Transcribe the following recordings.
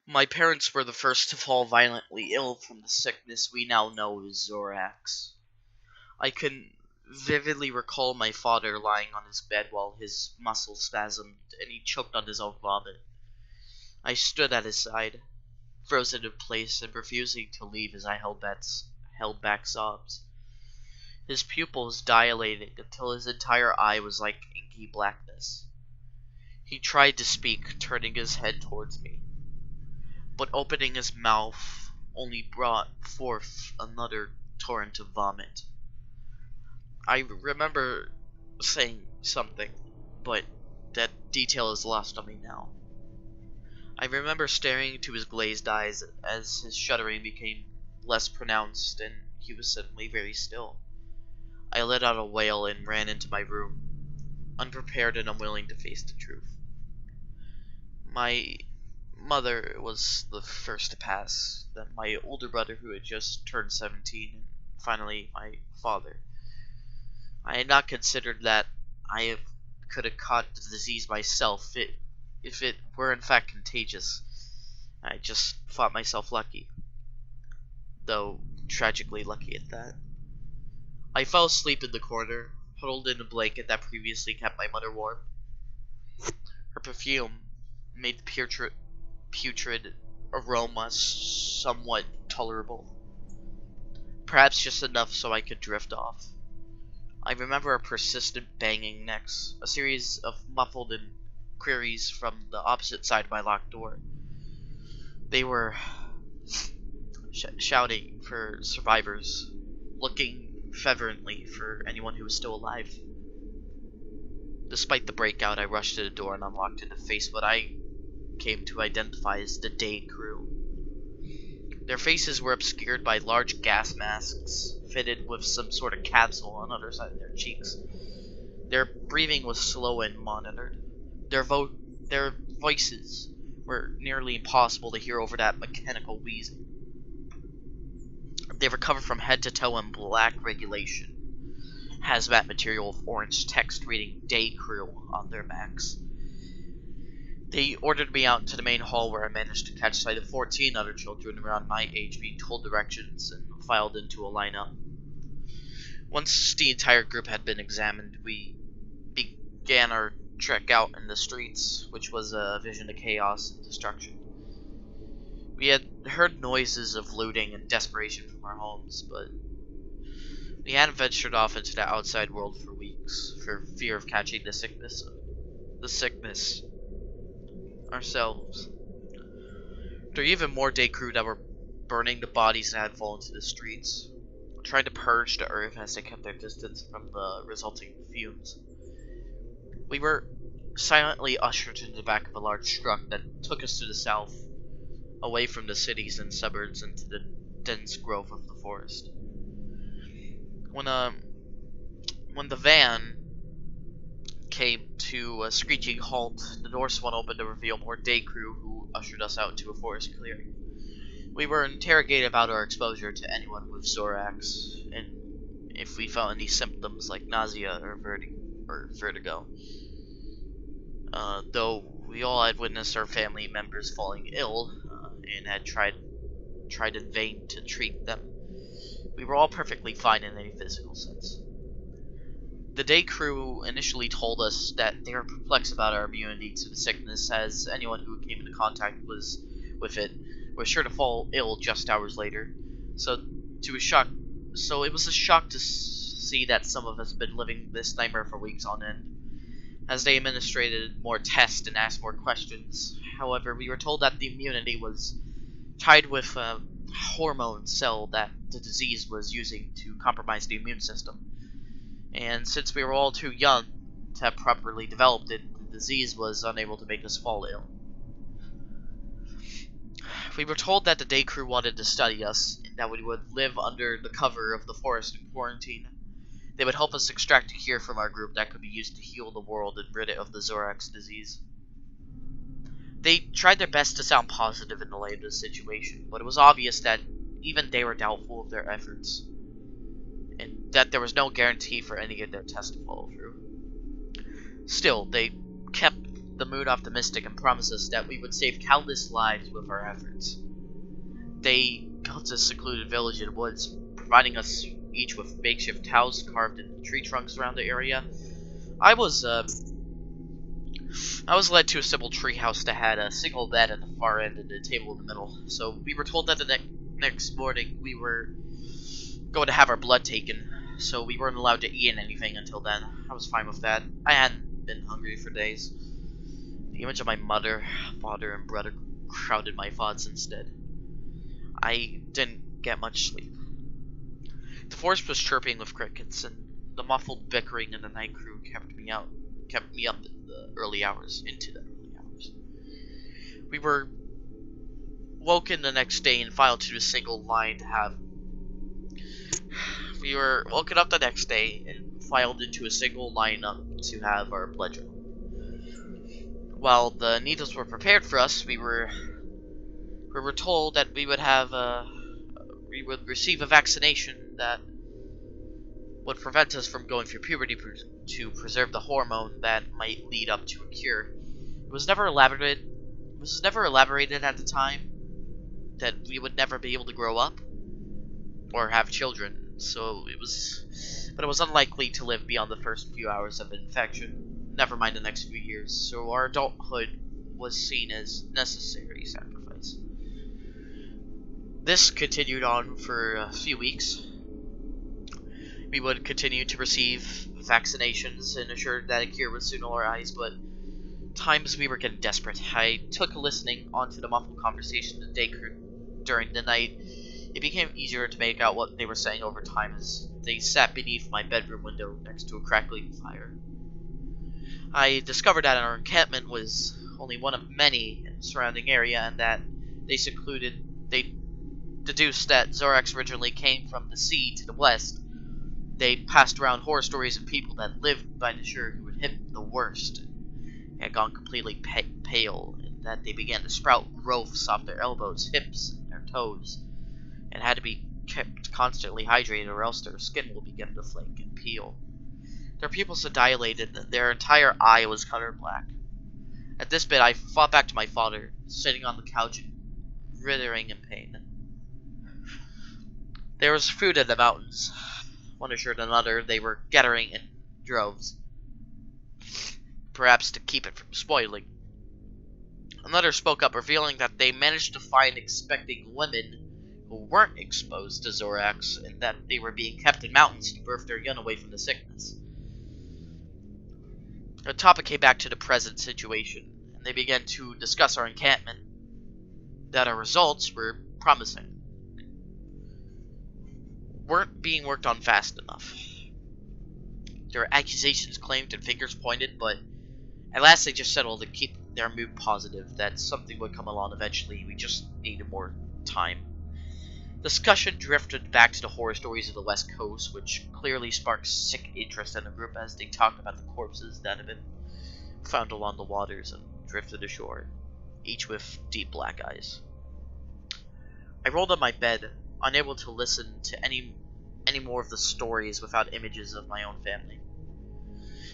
My parents were the first to fall violently ill from the sickness we now know as XoRax. I can vividly recall my father lying on his bed while his muscles spasmed and he choked on his own vomit. I stood at his side, frozen in place and refusing to leave as I held back sobs. His pupils dilated until his entire eye was like inky blackness. He tried to speak, turning his head towards me, but opening his mouth only brought forth another torrent of vomit. I remember saying something, but that detail is lost on me now. I remember staring into his glazed eyes as his shuddering became less pronounced and he was suddenly very still. I let out a wail and ran into my room, unprepared and unwilling to face the truth. My mother was the first to pass, then my older brother who had just turned 17, and finally my father. I had not considered that could have caught the disease myself if it were in fact contagious. I just thought myself lucky, though tragically lucky at that. I fell asleep in the corner, huddled in a blanket that previously kept my mother warm. Her perfume made the putrid aroma somewhat tolerable, perhaps just enough so I could drift off. I remember a persistent banging next, a series of muffled queries from the opposite side of my locked door. They were shouting for survivors, looking fervently for anyone who was still alive. Despite the breakout, I rushed to the door and unlocked it to face what I came to identify as the day crew. Their faces were obscured by large gas masks fitted with some sort of capsule on the other side of their cheeks. Their breathing was slow and monitored. Their voices were nearly impossible to hear over that mechanical wheezing. They were covered from head to toe in black regulation hazmat material with orange text reading "Day Crew" on their backs. They ordered me out into the main hall where I managed to catch sight of 14 other children around my age being told directions and filed into a lineup. Once the entire group had been examined, we began our trek out in the streets, which was a vision of chaos and destruction. We had heard noises of looting and desperation from our homes, but we hadn't ventured off into the outside world for weeks, for fear of catching the sickness ourselves. There were even more day crew that were burning the bodies that had fallen to the streets, trying to purge the earth as they kept their distance from the resulting fumes. We were silently ushered into the back of a large truck that took us to the south, away from the cities and suburbs into the dense growth of the forest. When the van came to a screeching halt, the door swung open to reveal more day crew who ushered us out into a forest clearing. We were interrogated about our exposure to anyone with XoRax, and if we felt any symptoms like nausea or vertigo. Though we all had witnessed our family members falling ill, and had tried in vain to treat them, we were all perfectly fine in any physical sense. The day crew initially told us that they were perplexed about our immunity to the sickness, as anyone who came into contact with it was sure to fall ill just hours later. So it was a shock to see that some of us had been living this nightmare for weeks on end. As they administered more tests and asked more questions, however, we were told that the immunity was tied with a hormone cell that the disease was using to compromise the immune system. And since we were all too young to have properly developed it, the disease was unable to make us fall ill. We were told that the day crew wanted to study us, and that we would live under the cover of the forest in quarantine. They would help us extract a cure from our group that could be used to heal the world and rid it of the XoRax disease. They tried their best to sound positive in the light of the situation, but it was obvious that even they were doubtful of their efforts, and that there was no guarantee for any of their tests to follow through. Still, they kept the mood optimistic and promised us that we would save countless lives with our efforts. They built a secluded village in the woods, providing us each with makeshift towels carved in tree trunks around the area. I was led to a simple tree house that had a single bed at the far end and a table in the middle. So we were told that the next morning we were going to have our blood taken, so we weren't allowed to eat anything until then. I was fine with that. I hadn't been hungry for days. The image of my mother, father, and brother crowded my thoughts instead. I didn't get much sleep. The forest was chirping with crickets, and the muffled bickering in the night crew kept me up in the early hours, into the early hours. We were woken the next day and filed to a single line to have. We were woken up the next day and filed into a single lineup to have our blood drawn. While the needles were prepared for us, we were told that we would receive a vaccination that would prevent us from going through puberty to preserve the hormone that might lead up to a cure. It was never elaborated at the time that we would never be able to grow up or have children, but it was unlikely to live beyond the first few hours of infection, never mind the next few years, so our adulthood was seen as necessary sacrifice. This continued on for a few weeks. We would continue to receive vaccinations and assured that a cure would soon arise, but times we were getting desperate. I took a listening onto the muffled conversation the day crew during the night. It became easier to make out what they were saying over time as they sat beneath my bedroom window next to a crackling fire. I discovered that our encampment was only one of many in the surrounding area, and that they deduced that XoRax originally came from the sea to the west. They passed around horror stories of people that lived by the shore who had hit the worst and had gone completely pale, and that they began to sprout growths off their elbows, hips, and their toes, and had to be kept constantly hydrated or else their skin will begin to flake and peel. Their pupils had dilated, and their entire eye was colored black. At this bit, I fought back to my father, sitting on the couch, writhing in pain. There was food in the mountains. One assured another they were gathering in droves, perhaps to keep it from spoiling. Another spoke up, revealing that they managed to find expecting women who weren't exposed to XoRax, and that they were being kept in mountains to birth their young away from the sickness. The topic came back to the present situation, and they began to discuss our encampment, that our results were promising. Weren't being worked on fast enough. There were accusations claimed and fingers pointed, but at last they just settled to keep their mood positive, that something would come along eventually. We just needed more time. Discussion drifted back to the horror stories of the West Coast, which clearly sparked sick interest in the group as they talked about the corpses that had been found along the waters and drifted ashore, each with deep black eyes. I rolled on my bed, unable to listen to any more of the stories without images of my own family.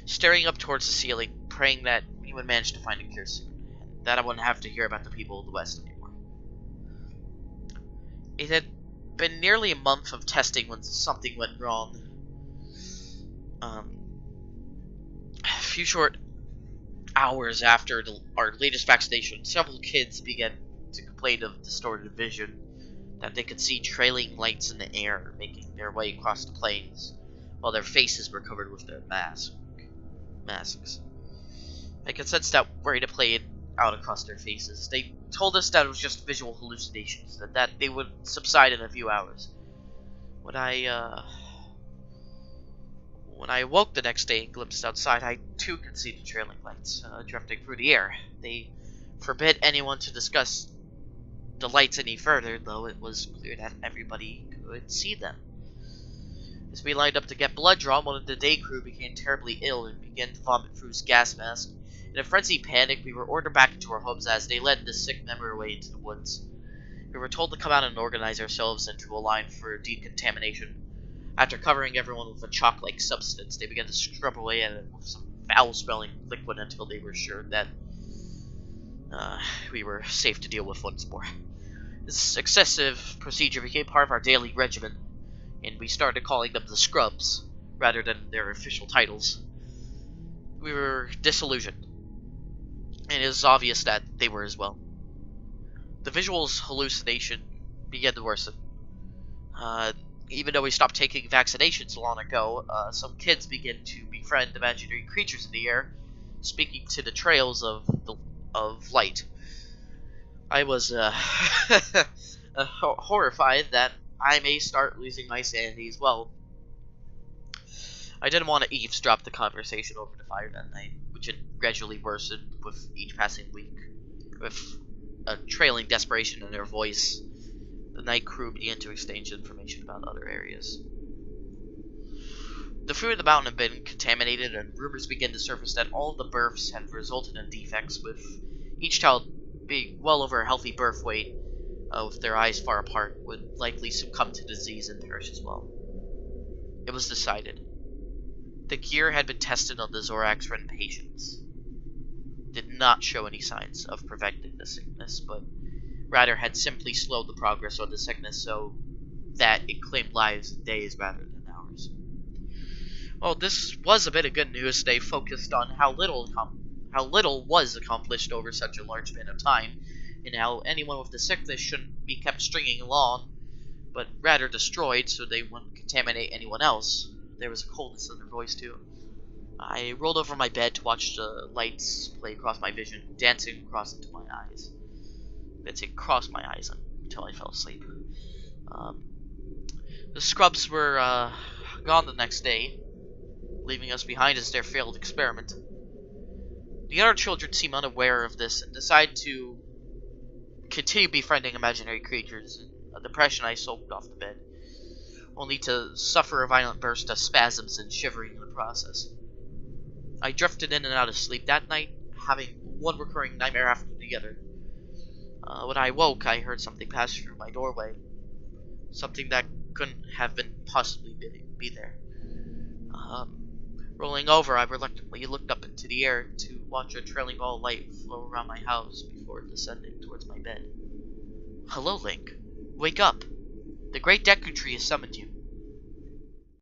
Staring up towards the ceiling, praying that we would manage to find a cure soon, and that I wouldn't have to hear about the people of the West anymore. It had been nearly a month of testing when something went wrong. A few short hours after our latest vaccination, several kids began to complain of distorted vision, that they could see trailing lights in the air making their way across the plains, while their faces were covered with their masks. I could sense that worry to play it out across their faces. They told us that it was just visual hallucinations, and that they would subside in a few hours. When I awoke the next day and glimpsed outside, I too could see the trailing lights drifting through the air. They forbid anyone to discuss the lights any further, though it was clear that everybody could see them. As we lined up to get blood drawn, one of the day crew became terribly ill and began to vomit through his gas mask. In a frenzied panic, we were ordered back into our homes as they led the sick member away into the woods. We were told to come out and organize ourselves into a line for decontamination. After covering everyone with a chalk-like substance, they began to scrub away at it with some foul-smelling liquid until they were sure that we were safe to deal with once more. This excessive procedure became part of our daily regimen, and we started calling them the Scrubs, rather than their official titles. We were disillusioned, and it was obvious that they were as well. The visuals hallucination began to worsen. Even though we stopped taking vaccinations long ago, some kids began to befriend imaginary creatures in the air, speaking to the trails of light. I was horrified that I may start losing my sanity as well. I didn't want to eavesdrop the conversation over the fire that night, which had gradually worsened with each passing week. With a trailing desperation in their voice, the night crew began to exchange information about other areas. The food in the mountain had been contaminated, and rumors began to surface that all of the births had resulted in defects, with each child being well over a healthy birth weight, with their eyes far apart, would likely succumb to disease and perish as well. It was decided. The gear had been tested on the XoRax-ridden patients. Did not show any signs of preventing the sickness, but rather had simply slowed the progress of the sickness so that it claimed lives in days rather than hours. Well, this was a bit of good news. They focused on how little was accomplished over such a large span of time, and how anyone with the sickness shouldn't be kept stringing along, but rather destroyed so they wouldn't contaminate anyone else. There was a coldness in their voice, too. I rolled over my bed to watch the lights play across my vision, dancing across into my eyes. Dancing across my eyes until I fell asleep. The Scrubs were gone the next day, leaving us behind as their failed experiment. The other children seemed unaware of this and decided to continue befriending imaginary creatures. A depression I soaked off the bed, only to suffer a violent burst of spasms and shivering in the process. I drifted in and out of sleep that night, having one recurring nightmare after the other. When I woke, I heard something pass through my doorway. Something that couldn't have been possibly be there. Rolling over, I reluctantly looked up into the air to watch a trailing ball of light flow around my house before descending towards my bed. Hello, Link. Wake up. The great Deku Tree has summoned you.